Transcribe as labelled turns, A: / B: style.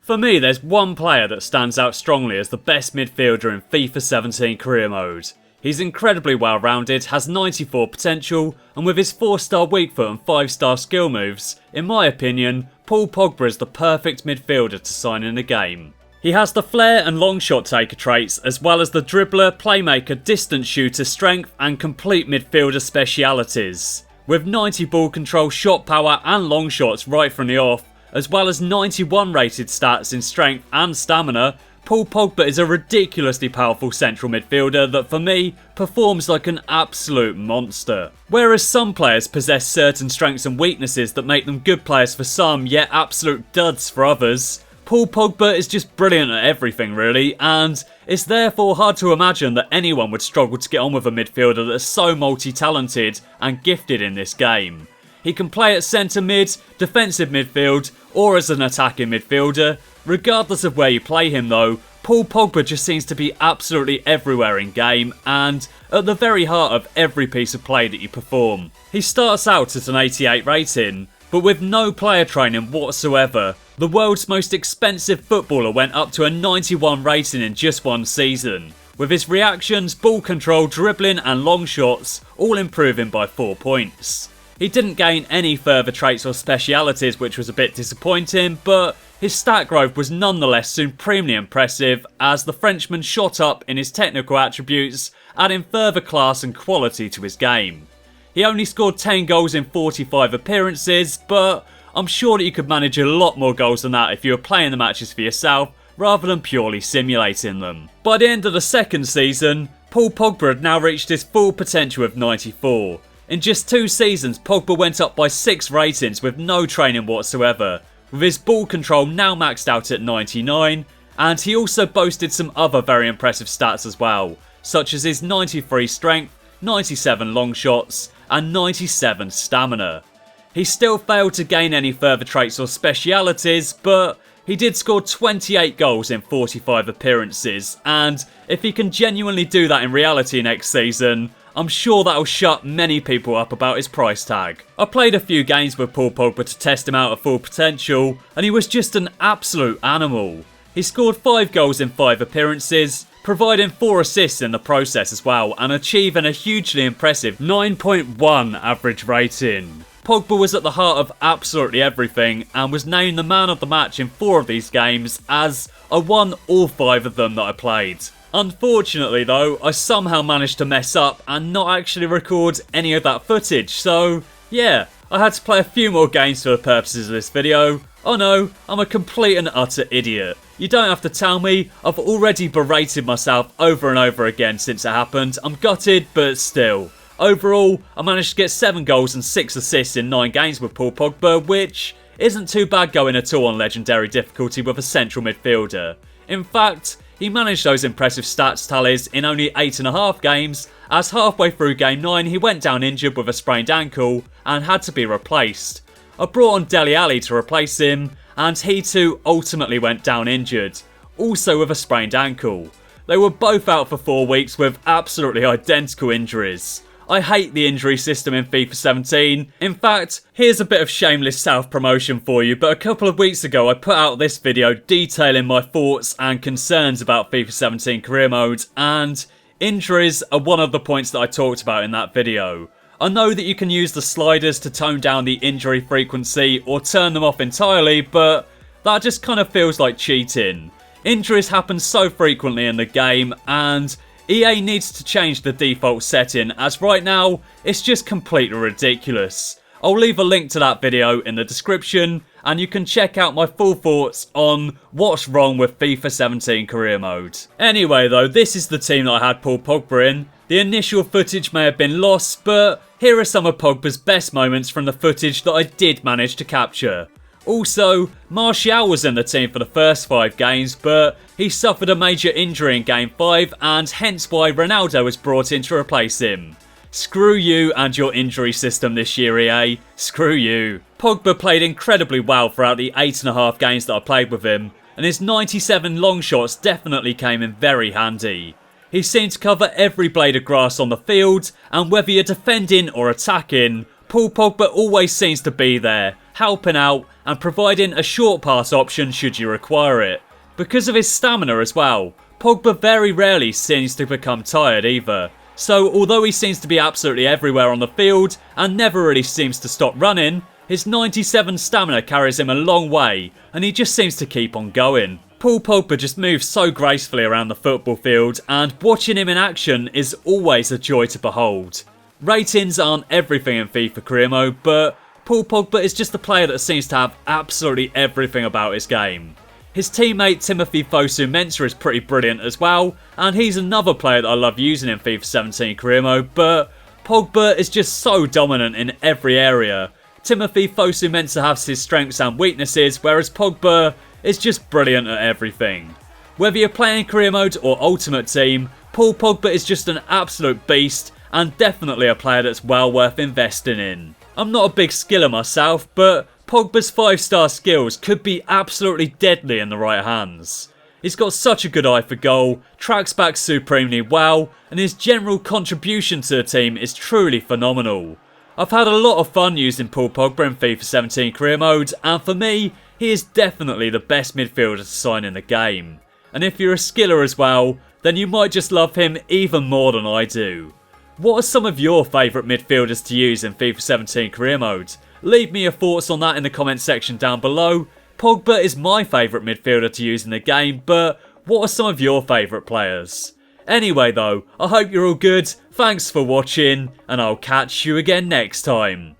A: For me, there's one player that stands out strongly as the best midfielder in FIFA 17 career mode. He's incredibly well rounded, has 94 potential, and with his 4-star weak foot and 5-star skill moves, in my opinion, Paul Pogba is the perfect midfielder to sign in a game. He has the flair and long shot taker traits, as well as the dribbler, playmaker, distance shooter strength and complete midfielder specialities. With 90 ball control, shot power and long shots right from the off, as well as 91 rated stats in strength and stamina, Paul Pogba is a ridiculously powerful central midfielder that for me performs like an absolute monster. Whereas some players possess certain strengths and weaknesses that make them good players for some yet absolute duds for others, Paul Pogba is just brilliant at everything really, and it's therefore hard to imagine that anyone would struggle to get on with a midfielder that's so multi-talented and gifted in this game. He can play at centre mid, defensive midfield, or as an attacking midfielder. Regardless of where you play him though, Paul Pogba just seems to be absolutely everywhere in game and at the very heart of every piece of play that you perform. He starts out at an 88 rating, but with no player training whatsoever, the world's most expensive footballer went up to a 91 rating in just one season, with his reactions, ball control, dribbling and long shots all improving by 4 points. He didn't gain any further traits or specialities, which was a bit disappointing, but his stat growth was nonetheless supremely impressive as the Frenchman shot up in his technical attributes, adding further class and quality to his game. He only scored 10 goals in 45 appearances, but I'm sure that you could manage a lot more goals than that if you were playing the matches for yourself rather than purely simulating them. By the end of the second season, Paul Pogba had now reached his full potential of 94. In just 2 seasons, Pogba went up by 6 ratings with no training whatsoever, with his ball control now maxed out at 99, and he also boasted some other very impressive stats as well, such as his 93 strength, 97 long shots, and 97 stamina. He still failed to gain any further traits or specialities, but he did score 28 goals in 45 appearances, and if he can genuinely do that in reality next season, I'm sure that'll shut many people up about his price tag. I played a few games with Paul Pogba to test him out at full potential, and he was just an absolute animal. He scored 5 goals in 5 appearances, providing 4 assists in the process as well, and achieving a hugely impressive 9.1 average rating. Pogba was at the heart of absolutely everything, and was named the man of the match in 4 of these games, as I won all 5 of them that I played. Unfortunately though, I somehow managed to mess up and not actually record any of that footage, so yeah, I had to play a few more games for the purposes of this video. Oh no, I'm a complete and utter idiot. You don't have to tell me, I've already berated myself over and over again since it happened. I'm gutted, but still. Overall, I managed to get 7 goals and 6 assists in 9 games with Paul Pogba, which isn't too bad going at all on legendary difficulty with a central midfielder. In fact, he managed those impressive stats tallies in only 8.5 games, as halfway through game 9 he went down injured with a sprained ankle and had to be replaced. I brought on Dele Alli to replace him, and he too ultimately went down injured, also with a sprained ankle. They were both out for 4 weeks with absolutely identical injuries. I hate the injury system in FIFA 17. In fact, here's a bit of shameless self-promotion for you, but a couple of weeks ago I put out this video detailing my thoughts and concerns about FIFA 17 career mode, and injuries are one of the points that I talked about in that video. I know that you can use the sliders to tone down the injury frequency or turn them off entirely, but that just kind of feels like cheating. Injuries happen so frequently in the game, and EA needs to change the default setting, as right now, it's just completely ridiculous. I'll leave a link to that video in the description, and you can check out my full thoughts on what's wrong with FIFA 17 career mode. Anyway though, this is the team that I had Paul Pogba in. The initial footage may have been lost, but here are some of Pogba's best moments from the footage that I did manage to capture. Also, Martial was in the team for the first 5 games, but he suffered a major injury in game 5, and hence why Ronaldo was brought in to replace him. Screw you and your injury system this year, EA. Screw you. Pogba played incredibly well throughout the 8.5 games that I played with him, and his 97 long shots definitely came in very handy. He seemed to cover every blade of grass on the field, and whether you're defending or attacking, Paul Pogba always seems to be there, helping out and providing a short pass option should you require it. Because of his stamina as well, Pogba very rarely seems to become tired either. So although he seems to be absolutely everywhere on the field and never really seems to stop running, his 97 stamina carries him a long way and he just seems to keep on going. Paul Pogba just moves so gracefully around the football field and watching him in action is always a joy to behold. Ratings aren't everything in FIFA Career Mode, but Paul Pogba is just a player that seems to have absolutely everything about his game. His teammate Timothy Fosu-Mensah is pretty brilliant as well, and he's another player that I love using in FIFA 17 Career Mode, but Pogba is just so dominant in every area. Timothy Fosu-Mensah has his strengths and weaknesses, whereas Pogba is just brilliant at everything. Whether you're playing Career Mode or Ultimate Team, Paul Pogba is just an absolute beast, and definitely a player that's well worth investing in. I'm not a big skiller myself, but Pogba's 5-star skills could be absolutely deadly in the right hands. He's got such a good eye for goal, tracks back supremely well, and his general contribution to the team is truly phenomenal. I've had a lot of fun using Paul Pogba in FIFA 17 Career Mode, and for me, he is definitely the best midfielder to sign in the game. And if you're a skiller as well, then you might just love him even more than I do. What are some of your favourite midfielders to use in FIFA 17 Career Mode? Leave me your thoughts on that in the comments section down below. Pogba is my favourite midfielder to use in the game, but what are some of your favourite players? Anyway though, I hope you're all good, thanks for watching, and I'll catch you again next time.